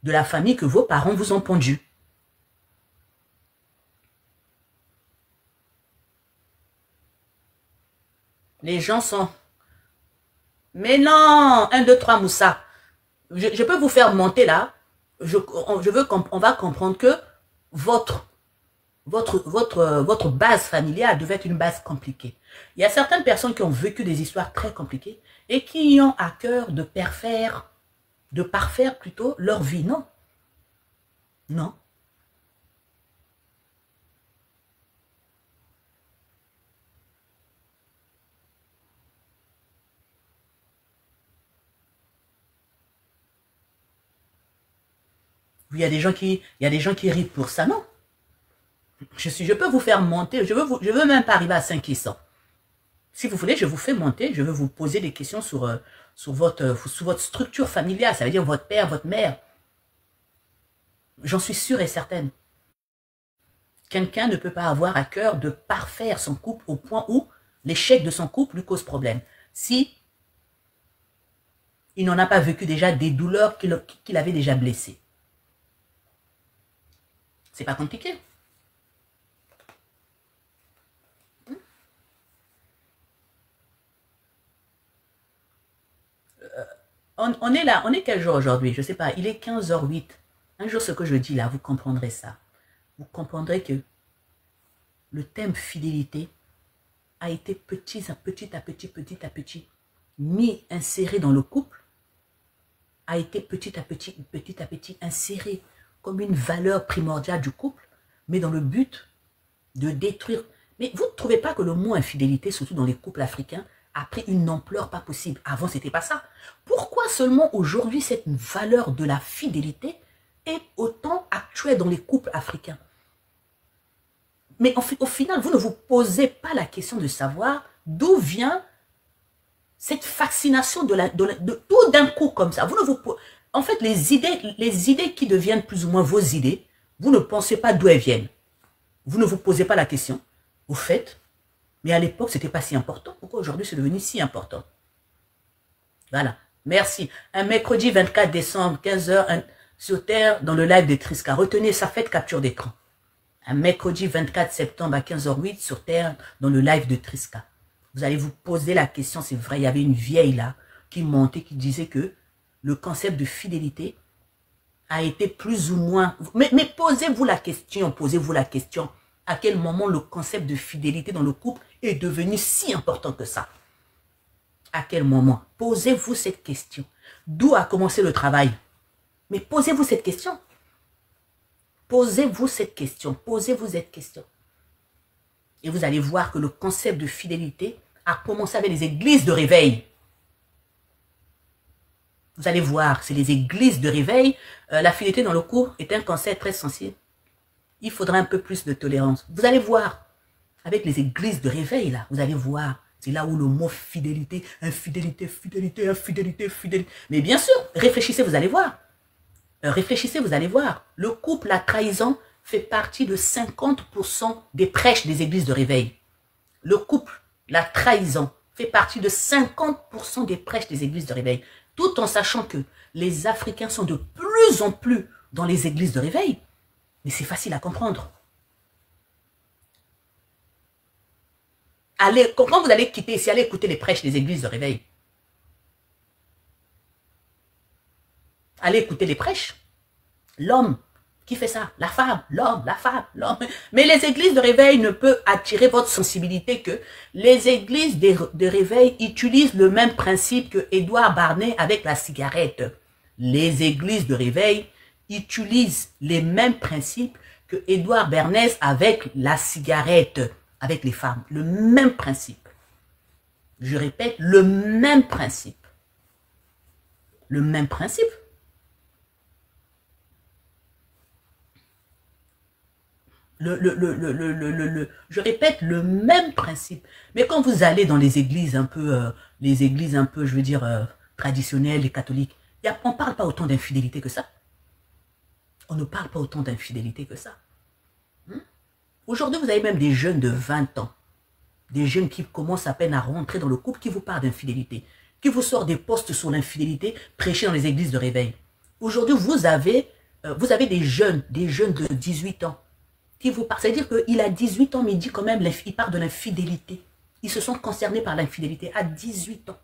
de la famille que vos parents vous ont pondu. Les gens sont... Mais non, 1, 2, 3, Moussa. Je peux vous faire monter là. On va comprendre que votre base familiale devait être une base compliquée. Il y a certaines personnes qui ont vécu des histoires très compliquées et qui ont à cœur de parfaire plutôt leur vie. Non. Non. Il y a des gens qui rient pour ça, non. Je peux vous faire monter, je veux même pas arriver à 500. Si vous voulez, je vous fais monter, je veux vous poser des questions sur votre structure familiale, ça veut dire votre père, votre mère. J'en suis sûre et certaine. Quelqu'un ne peut pas avoir à cœur de parfaire son couple au point où l'échec de son couple lui cause problème. Si il n'en a pas vécu déjà des douleurs qu'il avait déjà blessées. C'est pas compliqué. On est là, on est quel jour aujourd'hui? Je sais pas, il est 15h08. Un jour, ce que je dis là, vous comprendrez ça. Vous comprendrez que le thème fidélité a été petit à petit, inséré dans le couple, a été petit à petit inséré comme une valeur primordiale du couple, mais dans le but de détruire. Mais vous ne trouvez pas que le mot infidélité, surtout dans les couples africains, a pris une ampleur pas possible? Avant, c'était pas ça. Pourquoi seulement aujourd'hui cette valeur de la fidélité est autant actuelle dans les couples africains? Mais au final, vous ne vous posez pas la question de savoir d'où vient cette fascination de tout d'un coup comme ça. Vous ne vous, en fait, les idées qui deviennent plus ou moins vos idées, vous ne pensez pas d'où elles viennent. Vous ne vous posez pas la question. Vous faites. Mais à l'époque, ce n'était pas si important. Pourquoi aujourd'hui, c'est devenu si important? Voilà. Merci. Un mercredi 24 décembre, 15h, sur Terre, dans le live de Triska. Retenez ça, faites capture d'écran. Un mercredi 24 septembre à 15h08 sur Terre, dans le live de Triska. Vous allez vous poser la question, c'est vrai, il y avait une vieille là qui montait, qui disait que le concept de fidélité a été plus ou moins... Mais posez-vous la question, à quel moment le concept de fidélité dans le couple est devenu si important que ça? À quel moment? Posez-vous cette question. D'où a commencé le travail? Mais posez-vous cette question. Posez-vous cette question. Posez-vous cette question. Et vous allez voir que le concept de fidélité a commencé avec les églises de réveil. Vous allez voir, c'est les églises de réveil. La fidélité dans le couple est un concept très sensible. Il faudra un peu plus de tolérance. Vous allez voir, avec les églises de réveil, là, vous allez voir, c'est là où le mot fidélité, infidélité, fidélité, infidélité, fidélité. Mais bien sûr, réfléchissez, vous allez voir. Réfléchissez, vous allez voir. Le couple, la trahison, fait partie de 50% des prêches des églises de réveil. Le couple, la trahison, fait partie de 50% des prêches des églises de réveil. Tout en sachant que les Africains sont de plus en plus dans les églises de réveil. Mais c'est facile à comprendre. Allez, quand vous allez quitter ici, allez écouter les prêches des églises de réveil. Allez écouter les prêches. L'homme qui fait ça, la femme, l'homme, la femme, l'homme. Mais les églises de réveil ne peuvent attirer votre sensibilité que les églises de réveil utilisent le même principe que Édouard Barnet avec la cigarette. Les églises de réveil utilisent les mêmes principes que Édouard Bernays avec la cigarette, avec les femmes. Le même principe. Je répète, le même principe. Le même principe. Je répète, le même principe. Mais quand vous allez dans les églises un peu, je veux dire, traditionnelles, les catholiques, on ne parle pas autant d'infidélité que ça. On ne parle pas autant d'infidélité que ça. Aujourd'hui, vous avez même des jeunes de 20 ans, des jeunes qui commencent à peine à rentrer dans le couple, qui vous parlent d'infidélité, qui vous sortent des posts sur l'infidélité prêchés dans les églises de réveil. Aujourd'hui, vous avez vous avez des jeunes de 18 ans qui vous parlent. C'est-à-dire qu'il a 18 ans, mais il dit quand même, il parle de l'infidélité. Ils se sont concernés par l'infidélité à 18 ans.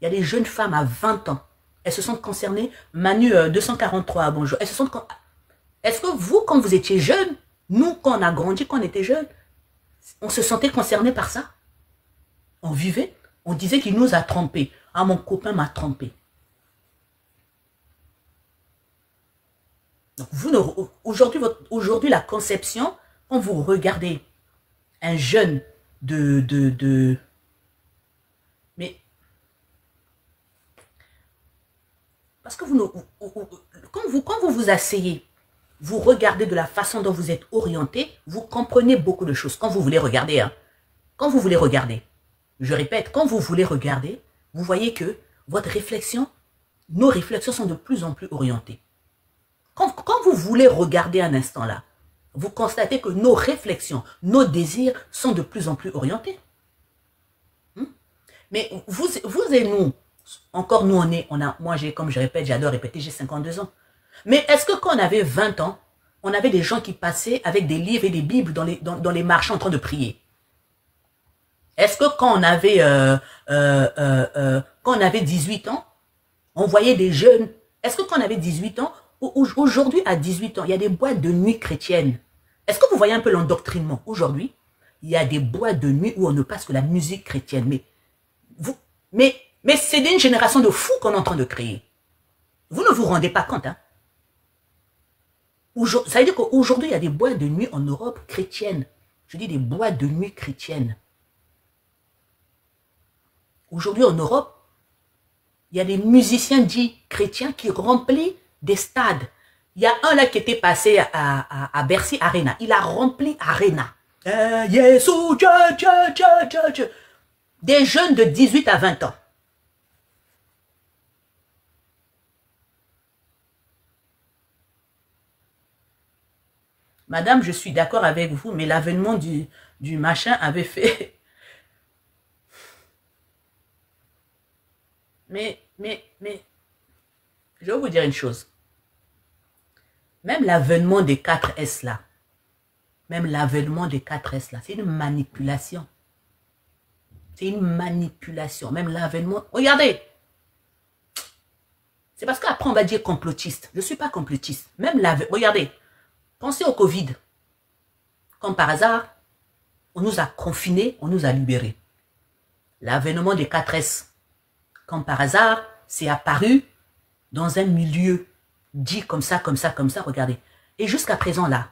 Il y a des jeunes femmes à 20 ans. Elles se sont concernées. Manu 243, bonjour. Elles se sont... Est-ce que vous, quand vous étiez jeune, nous, quand on a grandi, quand on était jeune, on se sentait concerné par ça? On vivait, on disait qu'il nous a trompés. Ah, mon copain m'a trompé. Donc, aujourd'hui, la conception, quand vous regardez un jeune mais, parce que quand vous vous asseyez, vous regardez de la façon dont vous êtes orienté, vous comprenez beaucoup de choses. Quand vous voulez regarder, hein, quand vous voulez regarder, je répète, quand vous voulez regarder, vous voyez que votre réflexion, nos réflexions sont de plus en plus orientées. Quand vous voulez regarder un instant là, vous constatez que nos réflexions, nos désirs sont de plus en plus orientés. Mais vous et nous, encore nous, moi, comme je répète, j'adore répéter, j'ai 52 ans. Mais est-ce que quand on avait 20 ans, on avait des gens qui passaient avec des livres et des bibles dans les marchés en train de prier? Est-ce que quand on avait 18 ans, on voyait des jeunes? Est-ce que quand on avait 18 ans, aujourd'hui à 18 ans, il y a des boîtes de nuit chrétiennes? Est-ce que vous voyez un peu l'endoctrinement? Aujourd'hui, il y a des boîtes de nuit où on ne passe que la musique chrétienne. Mais c'est une génération de fous qu'on est en train de créer. Vous ne vous rendez pas compte, hein? Ça veut dire qu'aujourd'hui, il y a des boîtes de nuit en Europe chrétiennes. Je dis des boîtes de nuit chrétiennes. Aujourd'hui, en Europe, il y a des musiciens dits chrétiens qui remplissent des stades. Il y a un là qui était passé à Bercy Arena. Il a rempli Arena. Des jeunes de 18 à 20 ans. Madame, je suis d'accord avec vous, mais l'avènement du machin avait fait... Mais, je vais vous dire une chose. Même l'avènement des 4S là, c'est une manipulation. C'est une manipulation. Même l'avènement... Regardez. C'est parce qu'après on va dire complotiste. Je ne suis pas complotiste. Même l'avènement... Regardez. Pensez au Covid. Comme par hasard, on nous a confinés, on nous a libérés. L'avènement des 4S. Comme par hasard, c'est apparu dans un milieu dit comme ça, regardez. Et jusqu'à présent, là,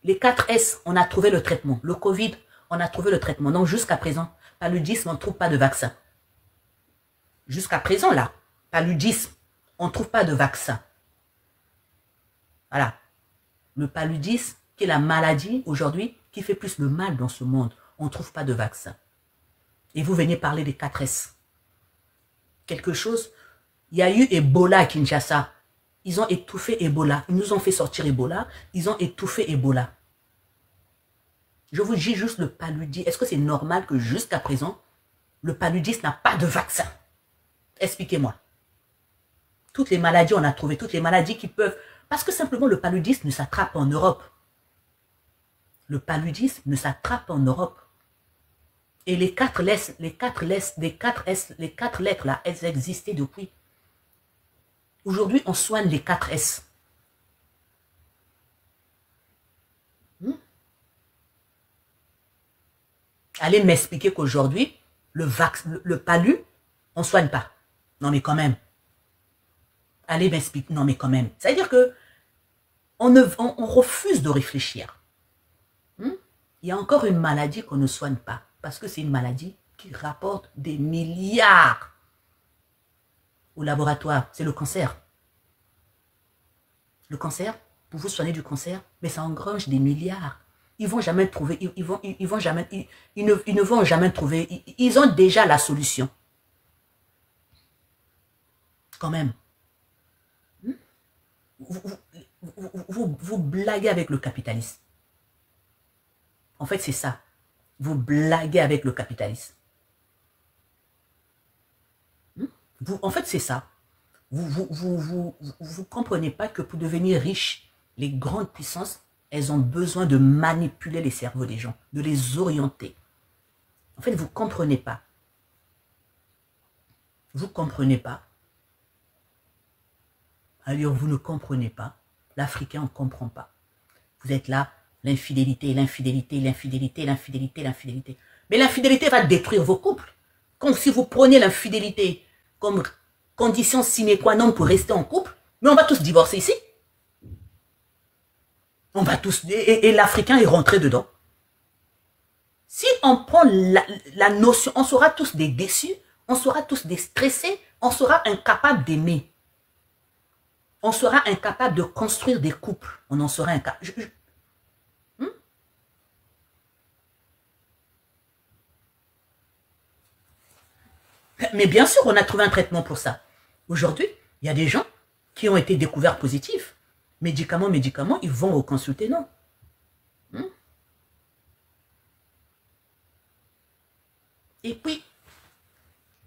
les 4S, on a trouvé le traitement. Le Covid, on a trouvé le traitement. Donc, jusqu'à présent, paludisme, on ne trouve pas de vaccin. Jusqu'à présent, là, paludisme, on ne trouve pas de vaccin. Voilà. Le paludisme, qui est la maladie, aujourd'hui, qui fait plus le mal dans ce monde, on ne trouve pas de vaccin. Et vous venez parler des 4S. Quelque chose, il y a eu Ebola à Kinshasa. Ils ont étouffé Ebola. Ils nous ont fait sortir Ebola. Ils ont étouffé Ebola. Je vous dis juste le paludisme. Est-ce que c'est normal que jusqu'à présent, le paludisme n'a pas de vaccin? Expliquez-moi. Toutes les maladies, on a trouvé toutes les maladies qui peuvent... Parce que simplement, le paludisme ne s'attrape en Europe. Le paludisme ne s'attrape en Europe. Et les quatre lettres là, elles existaient depuis. Aujourd'hui, on soigne les 4S. Allez m'expliquer qu'aujourd'hui, le palu, on ne soigne pas. Non mais quand même. Allez m'expliquer. Non mais quand même. Ça veut dire que on refuse de réfléchir. Il y a encore une maladie qu'on ne soigne pas. Parce que c'est une maladie qui rapporte des milliards au laboratoire. C'est le cancer. Le cancer, pour vous soigner du cancer, mais ça engrange des milliards. Ils vont jamais trouver, ils ne vont jamais trouver, ils ont déjà la solution. Quand même. Vous blaguez avec le capitalisme. En fait, c'est ça. Vous blaguez avec le capitalisme. En fait, c'est ça. Vous comprenez pas que pour devenir riche, les grandes puissances, elles ont besoin de manipuler les cerveaux des gens, de les orienter. En fait, vous comprenez pas. Vous comprenez pas. Alors, vous ne comprenez pas. L'Africain, on ne comprend pas. Vous êtes là, l'infidélité, l'infidélité, l'infidélité, l'infidélité, l'infidélité. Mais l'infidélité va détruire vos couples. Comme si vous prenez l'infidélité comme condition sine qua non pour rester en couple, mais on va tous divorcer ici. On va tous, et l'Africain est rentré dedans. Si on prend la notion, on sera tous des déçus, on sera tous des stressés, on sera incapables d'aimer. On sera incapable de construire des couples. On en sera incapable. Mais bien sûr, on a trouvé un traitement pour ça. Aujourd'hui, il y a des gens qui ont été découverts positifs. Médicaments, ils vont au consulter, non. Et puis,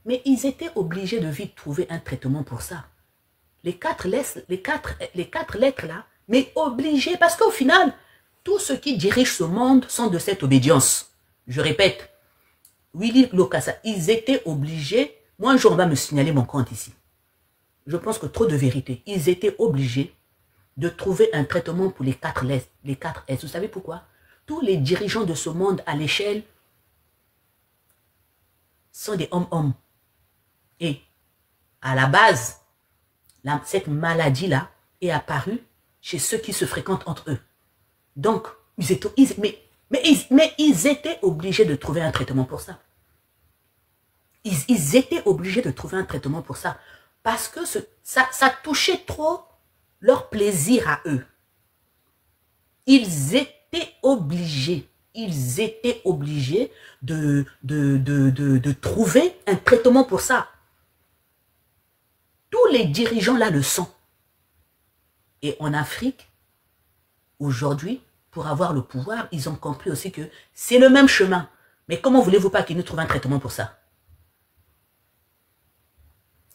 mais ils étaient obligés de vite trouver un traitement pour ça. Les quatre lettres là, mais obligés, parce qu'au final, tous ceux qui dirigent ce monde sont de cette obédience. Je répète, Willy Lokassa, ils étaient obligés, moi un jour on va me signaler mon compte ici. Je pense que trop de vérité. Ils étaient obligés de trouver un traitement pour les 4 S. Vous savez pourquoi? Tous les dirigeants de ce monde à l'échelle sont des hommes-hommes. Et à la base, cette maladie-là est apparue chez ceux qui se fréquentent entre eux. Donc, ils étaient obligés de trouver un traitement pour ça. Ils étaient obligés de trouver un traitement pour ça. Parce que ça touchait trop leur plaisir à eux. Ils étaient obligés de trouver un traitement pour ça. Tous les dirigeants là le sont. Et en Afrique, aujourd'hui, pour avoir le pouvoir, ils ont compris aussi que c'est le même chemin. Mais comment voulez-vous pas qu'ils nous trouvent un traitement pour ça?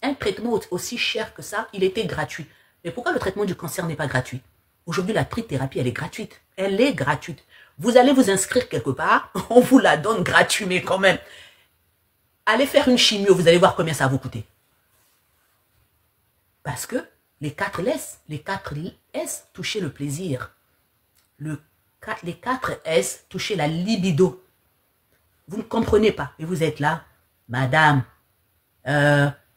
Un traitement aussi cher que ça, il était gratuit. Mais pourquoi le traitement du cancer n'est pas gratuit? Aujourd'hui, la trithérapie, elle est gratuite. Elle est gratuite. Vous allez vous inscrire quelque part, on vous la donne gratuit, mais quand même. Allez faire une chimio, vous allez voir combien ça va vous coûter. Parce que les 4 S touchaient le plaisir. Les 4 S touchaient la libido. Vous ne comprenez pas. Et vous êtes là, madame,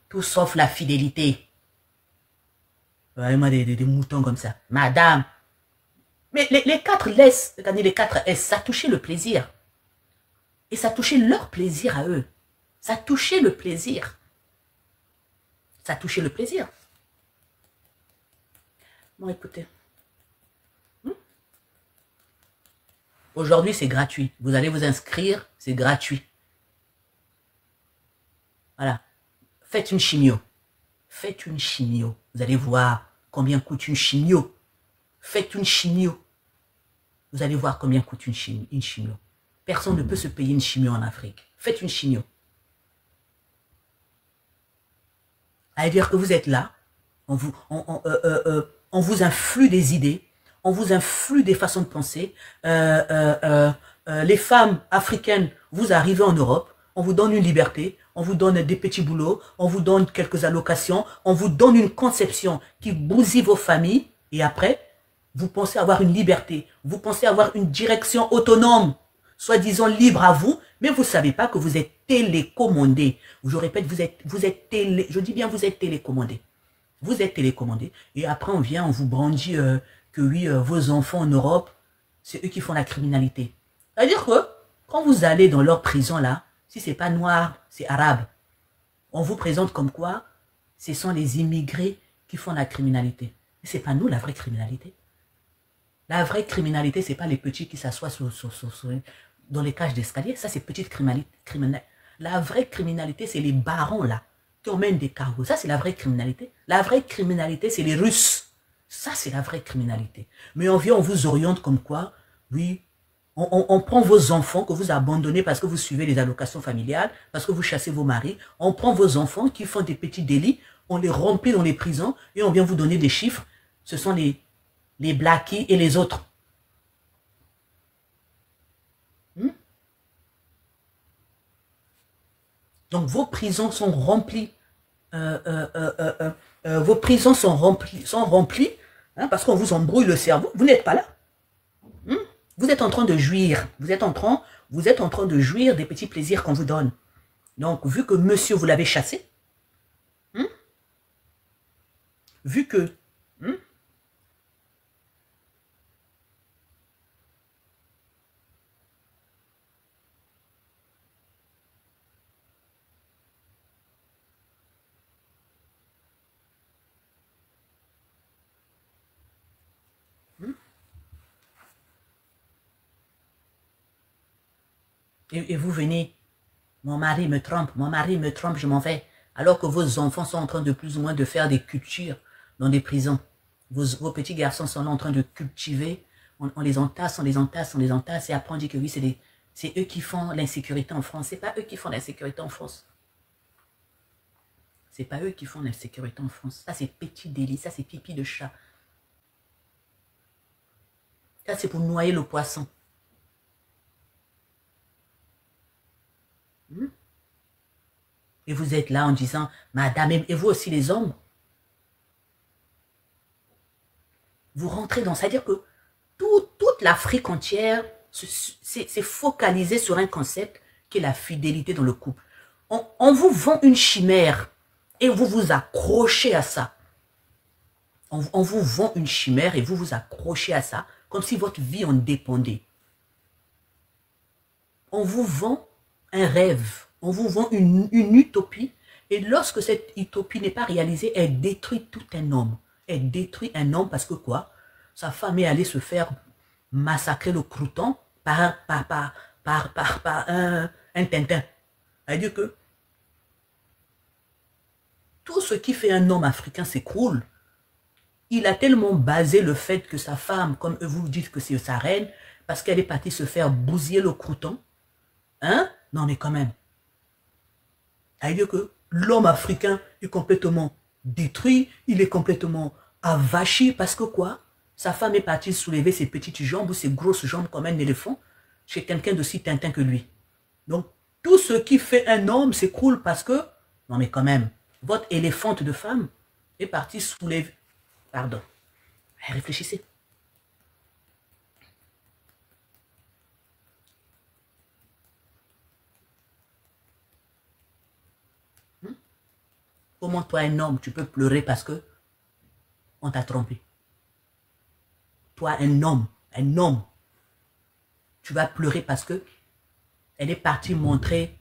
tout sauf la fidélité. Moi, des moutons comme ça. Madame. Mais les 4 S, les 4 S, ça touchait le plaisir. Et ça touchait leur plaisir à eux. Ça touchait le plaisir. Ça touchait le plaisir. Bon, écoutez. Aujourd'hui, c'est gratuit. Vous allez vous inscrire, c'est gratuit. Voilà. Faites une chimio. Faites une chimio. Vous allez voir combien coûte une chimio. Faites une chimio. Vous allez voir combien coûte une chimio. Personne ne peut se payer une chimio en Afrique. Faites une chimio. Ça veut dire que vous êtes là, on vous influe des idées, on vous influe des façons de penser. Les femmes africaines, vous arrivez en Europe, on vous donne une liberté, on vous donne des petits boulots, on vous donne quelques allocations, on vous donne une conception qui bousille vos familles, et après, vous pensez avoir une liberté, vous pensez avoir une direction autonome, soi-disant libre à vous, mais vous ne savez pas que vous êtes télécommandé. Je répète, je dis bien vous êtes télécommandé. Vous êtes télécommandé. Et après, on vous brandit que oui, vos enfants en Europe, c'est eux qui font la criminalité. C'est-à-dire que, quand vous allez dans leur prison là, si ce n'est pas noir, c'est arabe. On vous présente comme quoi, ce sont les immigrés qui font la criminalité. Mais ce n'est pas nous la vraie criminalité. La vraie criminalité, ce n'est pas les petits qui s'assoient dans les cages d'escalier. Ça, c'est petite criminalité. La vraie criminalité, c'est les barons là, qui emmènent des cargos. Ça, c'est la vraie criminalité. La vraie criminalité, c'est les Russes. Ça, c'est la vraie criminalité. Mais on vient, on vous oriente comme quoi, oui, on prend vos enfants que vous abandonnez parce que vous suivez les allocations familiales, parce que vous chassez vos maris. On prend vos enfants qui font des petits délits. on les remplit dans les prisons et on vient vous donner des chiffres. Ce sont les blackies et les autres. Donc vos prisons sont remplies. Vos prisons sont remplies hein, parce qu'on vous embrouille le cerveau. Vous n'êtes pas là. Vous êtes en train de jouir. Vous êtes en train de jouir des petits plaisirs qu'on vous donne. Donc, vu que monsieur, vous l'avez chassé, vu que et vous venez, mon mari me trompe, je m'en vais. Alors que vos enfants sont en train de plus ou moins de faire des cultures dans des prisons. Vos petits garçons sont là en train de cultiver. On les entasse, on les entasse, on les entasse. Et après on dit que oui, c'est eux qui font l'insécurité en France. C'est pas eux qui font l'insécurité en France. C'est pas eux qui font l'insécurité en France. Ça, c'est petit délit. Ça, c'est pipi de chat. Ça, c'est pour noyer le poisson. Et vous êtes là en disant, madame, et vous aussi les hommes, vous rentrez dans, c'est-à-dire que toute l'Afrique entière s'est focalisée sur un concept qui est la fidélité dans le couple. On vous vend une chimère et vous vous accrochez à ça. On vous vend une chimère et vous vous accrochez à ça comme si votre vie en dépendait. On vous vend un rêve, on vous vend une utopie et lorsque cette utopie n'est pas réalisée, elle détruit tout un homme. Elle détruit un homme parce que quoi? Sa femme est allée se faire massacrer le crouton par un tintin. C'est-à-dire que tout ce qui fait un homme africain s'écroule. Il a tellement basé le fait que sa femme, comme vous dites que c'est sa reine, parce qu'elle est partie se faire bousiller le crouton. Hein? Non mais quand même. C'est-à-dire que l'homme africain est complètement détruit, il est complètement avachi parce que quoi? Sa femme est partie soulever ses petites jambes ou ses grosses jambes comme un éléphant chez quelqu'un d'aussi tintin que lui. Donc, tout ce qui fait un homme s'écroule parce que, non mais quand même, votre éléphante de femme est partie soulever. Pardon. Réfléchissez. Comment toi, un homme, tu peux pleurer parce que on t'a trompé? Toi, un homme, tu vas pleurer parce que elle est partie montrer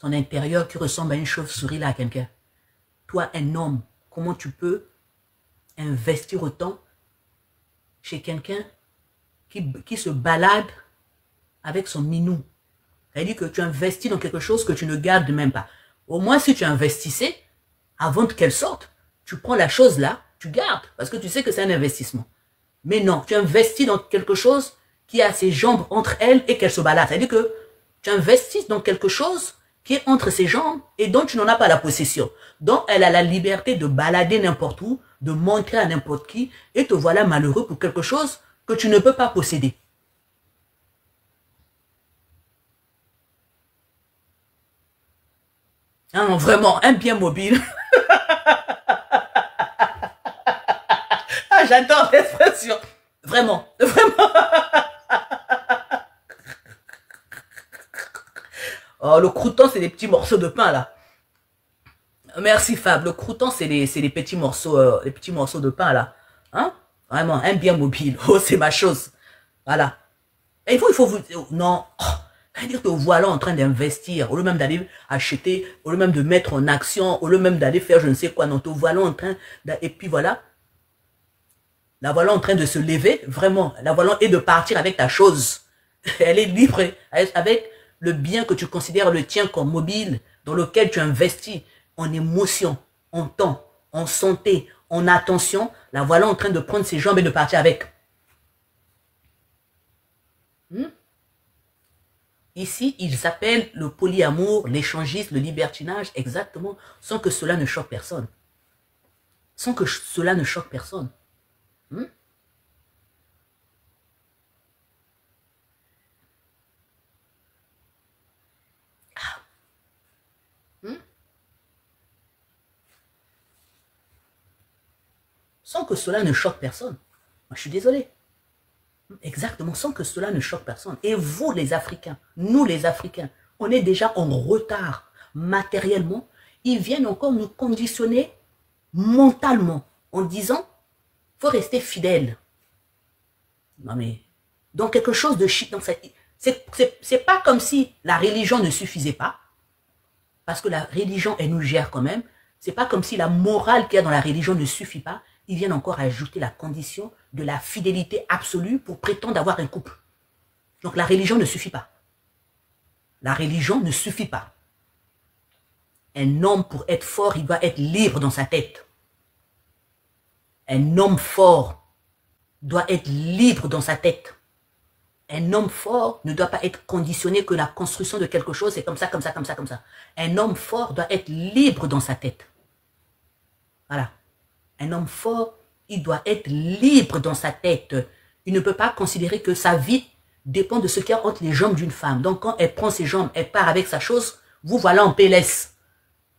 son intérieur qui ressemble à une chauve-souris là à quelqu'un. Toi, un homme, comment tu peux investir autant chez quelqu'un qui se balade avec son minou? C'est-à-dire que tu investis dans quelque chose que tu ne gardes même pas. Au moins, si tu investissais, avant qu'elle sorte, tu prends la chose là, tu gardes, parce que tu sais que c'est un investissement. Mais non, tu investis dans quelque chose qui a ses jambes entre elles et qu'elle se balade. C'est-à-dire que tu investis dans quelque chose qui est entre ses jambes et dont tu n'en as pas la possession. Donc, elle a la liberté de balader n'importe où, de montrer à n'importe qui, et te voilà malheureux pour quelque chose que tu ne peux pas posséder. Ah non, vraiment, un bien mobile. Ah, j'adore l'expression. Vraiment, vraiment. Oh, le crouton, c'est des petits morceaux de pain, là. Merci, Fab. Le crouton, c'est les petits morceaux de pain, là. Hein? Vraiment, un bien mobile. Oh, c'est ma chose. Voilà. Et il faut vous... Non. Oh, c'est-à-dire que voilà en train d'investir, au lieu même d'aller acheter, au lieu même de mettre en action, au lieu même d'aller faire je ne sais quoi, non, te voilà en train, et puis voilà, la voilà en train de se lever, vraiment, la voilà et de partir avec ta chose. Elle est libre, avec le bien que tu considères le tien comme mobile, dans lequel tu investis en émotion, en temps, en santé, en attention, la voilà en train de prendre ses jambes et de partir avec. Ici, ils s'appellent le polyamour, l'échangisme, le libertinage, exactement, sans que cela ne choque personne. sans que cela ne choque personne. Sans que cela ne choque personne. Moi, je suis désolé. Exactement, sans que cela ne choque personne. Et vous, les Africains, nous, les Africains, on est déjà en retard matériellement. Ils viennent encore nous conditionner mentalement en disant, il faut rester fidèle. Non mais, donc quelque chose de chic. C'est pas comme si la religion ne suffisait pas, parce que la religion, elle nous gère quand même. C'est pas comme si la morale qu'il y a dans la religion ne suffit pas. Ils viennent encore ajouter la condition de la fidélité absolue pour prétendre avoir un couple. Donc la religion ne suffit pas. La religion ne suffit pas. Un homme, pour être fort, il doit être libre dans sa tête. Un homme fort doit être libre dans sa tête. Un homme fort ne doit pas être conditionné que la construction de quelque chose, c'est comme ça, comme ça, comme ça, comme ça. Un homme fort doit être libre dans sa tête. Voilà. Un homme fort, il doit être libre dans sa tête. Il ne peut pas considérer que sa vie dépend de ce qu'il y a entre les jambes d'une femme. Donc quand elle prend ses jambes, elle part avec sa chose, vous voilà en PLS.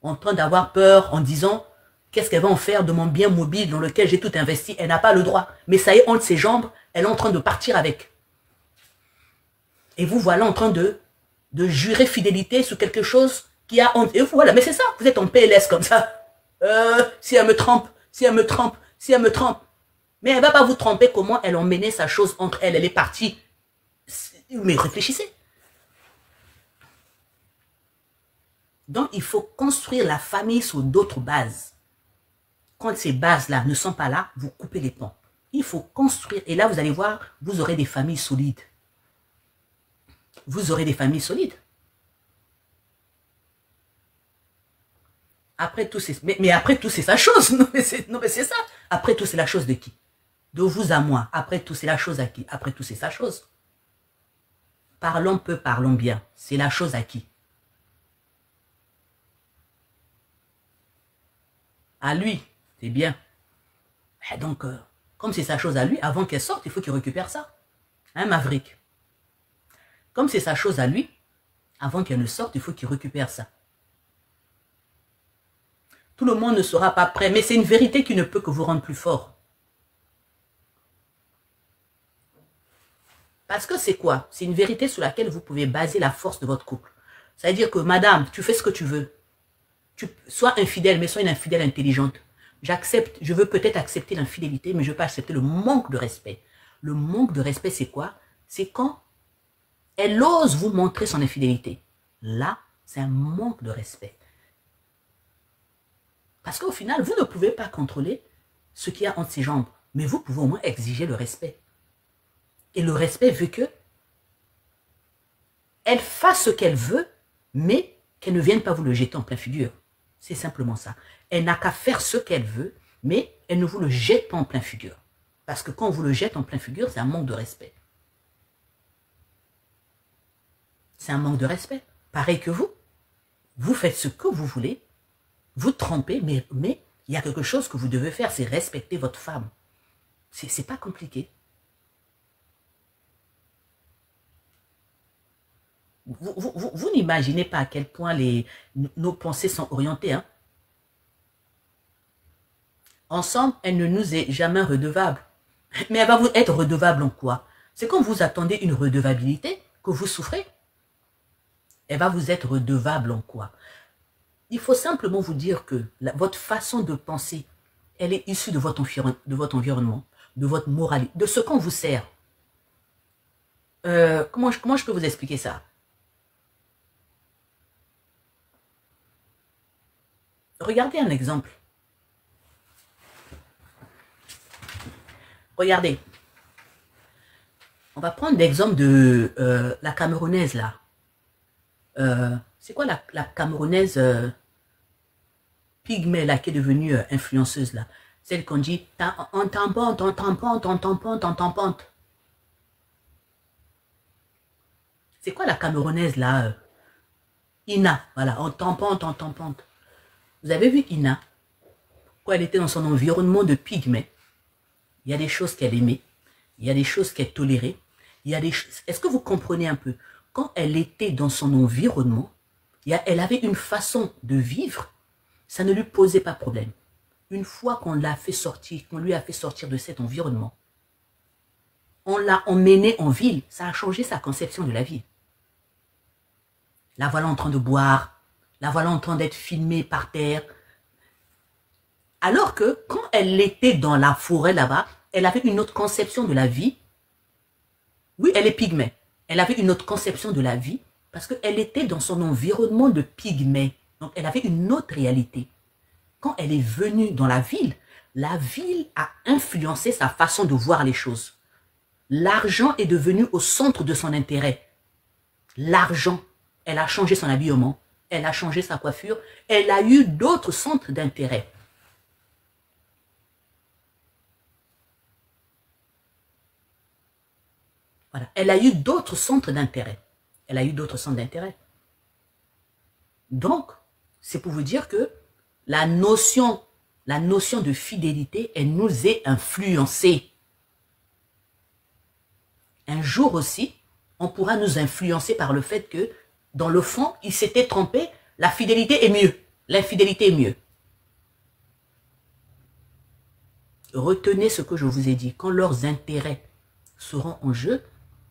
En train d'avoir peur, en disant, qu'est-ce qu'elle va en faire de mon bien mobile dans lequel j'ai tout investi? Elle n'a pas le droit. Mais ça y est, entre ses jambes, elle est en train de partir avec. Et vous voilà en train de jurer fidélité sur quelque chose qui a honte. Et voilà, mais c'est ça, vous êtes en PLS comme ça. Si elle me trompe, si elle me trompe, si elle me trompe. Mais elle ne va pas vous tromper comment elle a emmené sa chose entre elle. Elle est partie. Mais réfléchissez. Donc, il faut construire la famille sur d'autres bases. Quand ces bases-là ne sont pas là, vous coupez les ponts. Il faut construire. Et là, vous allez voir, vous aurez des familles solides. Vous aurez des familles solides. Après tout, c'est... Mais après tout, c'est sa chose. Non, mais c'est ça. Après tout, c'est la chose de qui? De vous à moi. Après tout, c'est la chose à qui? Après tout, c'est sa chose. Parlons peu, parlons bien. C'est la chose à qui? À lui. C'est bien. Et donc, comme c'est sa chose à lui, avant qu'elle sorte, il faut qu'il récupère ça. Hein, Maverick? Comme c'est sa chose à lui, avant qu'elle ne sorte, il faut qu'il récupère ça. Tout le monde ne sera pas prêt, mais c'est une vérité qui ne peut que vous rendre plus fort. Parce que c'est quoi? C'est une vérité sur laquelle vous pouvez baser la force de votre couple. C'est-à-dire que, madame, tu fais ce que tu veux. Sois infidèle, mais sois une infidèle intelligente. J'accepte, je veux peut-être accepter l'infidélité, mais je ne veux pas accepter le manque de respect. Le manque de respect, c'est quoi? C'est quand elle ose vous montrer son infidélité. Là, c'est un manque de respect. Parce qu'au final, vous ne pouvez pas contrôler ce qu'il y a entre ses jambes. Mais vous pouvez au moins exiger le respect. Et le respect veut que elle fasse ce qu'elle veut, mais qu'elle ne vienne pas vous le jeter en pleine figure. C'est simplement ça. Elle n'a qu'à faire ce qu'elle veut, mais elle ne vous le jette pas en pleine figure. Parce que quand on vous le jette en pleine figure, c'est un manque de respect. C'est un manque de respect. Pareil que vous. Vous faites ce que vous voulez, vous trompez, mais il y a quelque chose que vous devez faire, c'est respecter votre femme. C'est pas compliqué. Vous n'imaginez pas à quel point nos pensées sont orientées. Hein? Ensemble, elle ne nous est jamais redevable. Mais elle va vous être redevable en quoi? C'est quand vous attendez une redevabilité que vous souffrez. Elle va vous être redevable en quoi? Il faut simplement vous dire que votre façon de penser, elle est issue de votre environnement, de votre moralité, de ce qu'on vous sert. Comment je peux vous expliquer ça? Regardez un exemple. Regardez. On va prendre l'exemple de la Camerounaise là. C'est quoi la Camerounaise pygmée là qui est devenue influenceuse là? Celle qu'on dit on tampante, on tampante, on tampante, on tampante. C'est quoi la Camerounaise là? Ina, voilà, on tampante, on tampante. Vous avez vu Ina? quand elle était dans son environnement de pygmée, il y a des choses qu'elle aimait, il y a des choses qu'elle tolérait, il y a des choses... Est-ce que vous comprenez un peu? Quand elle était dans son environnement, elle avait une façon de vivre, ça ne lui posait pas problème. Une fois qu'on l'a fait sortir, qu'on lui a fait sortir de cet environnement, on l'a emmené en ville, ça a changé sa conception de la vie. La voilà en train de boire, la voilà en train d'être filmée par terre. Alors que quand elle était dans la forêt là-bas, elle avait une autre conception de la vie. Oui, elle est pygmée. Elle avait une autre conception de la vie parce qu'elle était dans son environnement de pygmée. Donc, elle avait une autre réalité. Quand elle est venue dans la ville a influencé sa façon de voir les choses. L'argent est devenu au centre de son intérêt. L'argent, elle a changé son habillement, elle a changé sa coiffure, elle a eu d'autres centres d'intérêt. Voilà, elle a eu d'autres centres d'intérêt. Elle a eu d'autres centres d'intérêt. Donc, c'est pour vous dire que la notion de fidélité, elle nous est influencée. Un jour aussi, on pourra nous influencer par le fait que, dans le fond, il s'était trompé, la fidélité est mieux, l'infidélité est mieux. Retenez ce que je vous ai dit, quand leurs intérêts seront en jeu,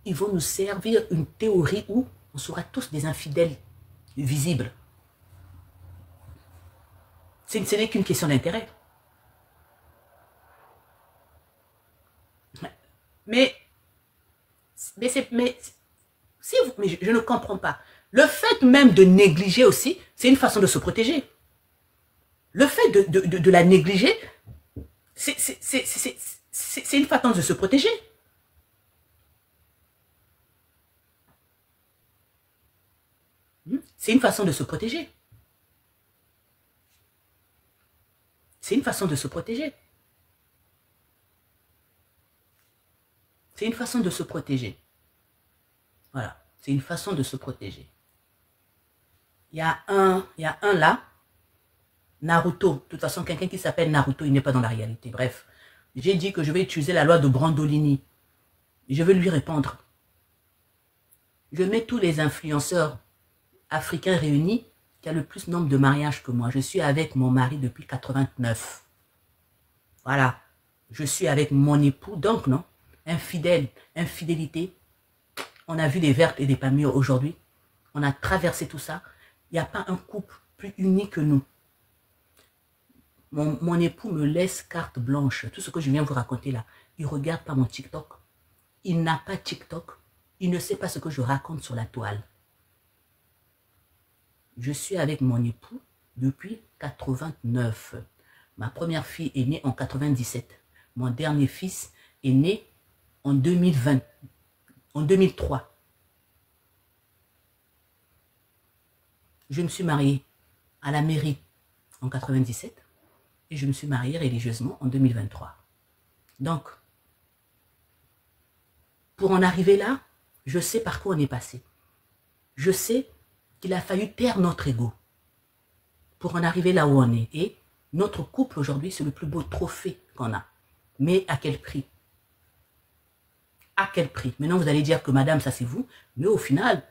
ils vont nous servir une théorie où on sera tous des infidèles visibles. Ce n'est qu'une question d'intérêt. Mais je ne comprends pas. Le fait même de négliger aussi, c'est une façon de se protéger. Le fait de la négliger, c'est une façon de se protéger. C'est une façon de se protéger. C'est une façon de se protéger. C'est une façon de se protéger. Voilà, c'est une façon de se protéger. Il y a un là, Naruto. De toute façon, quelqu'un qui s'appelle Naruto, il n'est pas dans la réalité. Bref, j'ai dit que je vais utiliser la loi de Brandolini. Je vais lui répondre. Je mets tous les influenceurs africains réunis qui a le plus nombre de mariages que moi. Je suis avec mon mari depuis 89. Voilà. Je suis avec mon époux, donc non. Infidèle, infidélité. On a vu des vertes et des pas mûres aujourd'hui. On a traversé tout ça. Il n'y a pas un couple plus uni que nous. Mon époux me laisse carte blanche. Tout ce que je viens vous raconter là, il ne regarde pas mon TikTok. Il n'a pas TikTok. Il ne sait pas ce que je raconte sur la toile. Je suis avec mon époux depuis 89. Ma première fille est née en 97. Mon dernier fils est né en 2020, en 2003. Je me suis mariée à la mairie en 97 et je me suis mariée religieusement en 2023. Donc, pour en arriver là, je sais par quoi on est passé. Je sais qu'il a fallu taire notre ego pour en arriver là où on est. Et notre couple aujourd'hui, c'est le plus beau trophée qu'on a. Mais à quel prix? À quel prix? Maintenant, vous allez dire que madame, ça c'est vous. Mais au final,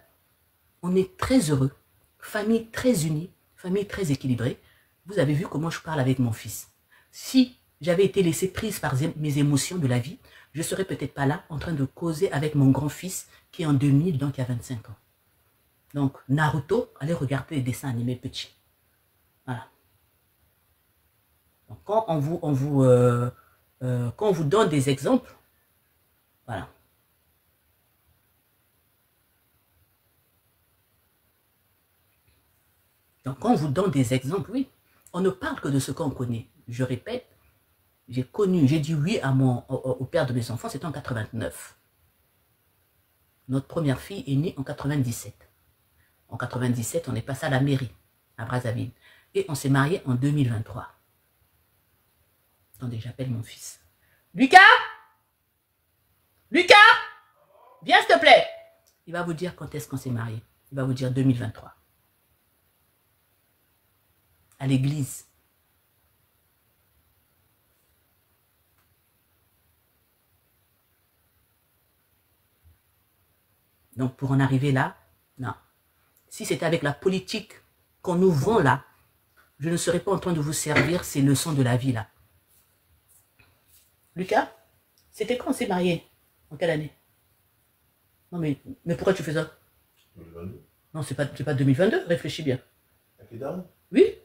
on est très heureux. Famille très unie, famille très équilibrée. Vous avez vu comment je parle avec mon fils. Si j'avais été laissée prise par mes émotions de la vie, je ne serais peut-être pas là en train de causer avec mon grand-fils qui est en 2000, donc il y a 25 ans. Donc, Naruto, allez regarder les dessins animés petits. Voilà. Donc, quand on vous donne des exemples, voilà. Donc, quand on vous donne des exemples, oui, on ne parle que de ce qu'on connaît. Je répète, j'ai dit oui au père de mes enfants, c'était en 89. Notre première fille est née en 97. En 97, on est passé à la mairie, à Brazzaville. Et on s'est marié en 2023. Attendez, j'appelle mon fils. Lucas! Lucas! Viens, s'il te plaît! Il va vous dire quand est-ce qu'on s'est marié. Il va vous dire 2023. À l'église. Donc, pour en arriver là, non. Si c'était avec la politique qu'on nous vend là, je ne serais pas en train de vous servir ces leçons de la vie là. Lucas, c'était quand on s'est marié? En quelle année? Non, mais pourquoi tu fais ça? 2022. Non, c'est pas 2022, réfléchis bien. À quelle date? Oui?